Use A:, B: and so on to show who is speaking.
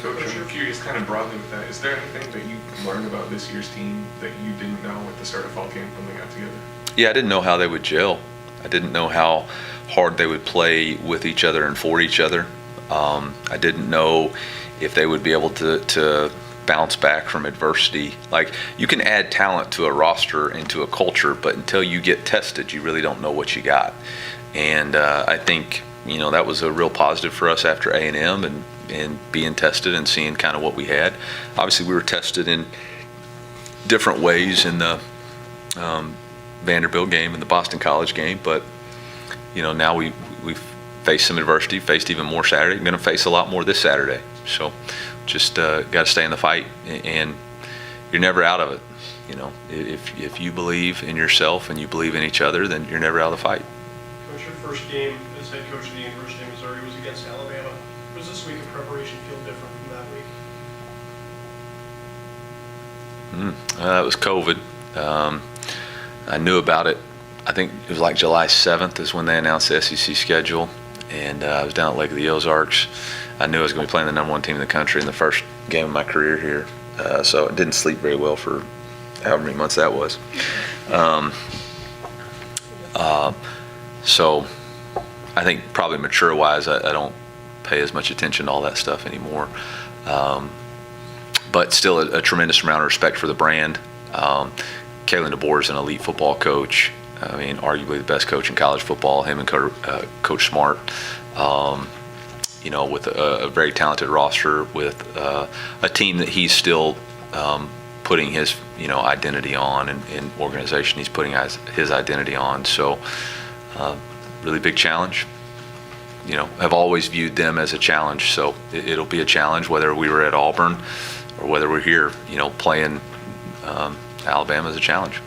A: Coach, I'm curious kind of broadly with that. Is there anything that you learned about this year's team that you didn't know at the start of fall camp when they got together?
B: Yeah, I didn't know how they would gel. I didn't know how hard they would play with each other and for each other. I didn't know if they would be able to bounce back from adversity. Like, you can add talent to a roster and to a culture, but until you get tested, you really don't know what you got. And I think, that was a real positive for us after A&M and being tested and seeing kind of what we had. Obviously, we were tested in different ways in the Vanderbilt game and the Boston College game, but now we've faced some adversity, faced even more Saturday. We're going to face a lot more this Saturday. So just got to stay in the fight, and you're never out of it. If you believe in yourself and you believe in each other, then you're never out of the fight.
C: Coach, your first game as head coach of the University of Missouri was against Alabama. Was this week of preparation feel different from that week?
B: It was COVID. I knew about it. I think it was like July 7th is when they announced the SEC schedule, and I was down at Lake of the Ozarks. I knew I was going to be playing the number one team in the country in the first game of my career here, so I didn't sleep very well for however many months that was. So I think probably mature-wise, I don't pay as much attention to all that stuff anymore. But still a tremendous amount of respect for the brand. Kalen DeBoer is an elite football coach. I mean, arguably the best coach in college football. Him and Coach Smart, with a very talented roster, with a team that he's still putting his, identity on, and organization he's putting his identity on. So, really big challenge. I've always viewed them as a challenge. So it'll be a challenge whether we were at Auburn or whether we're here, playing Alabama is a challenge.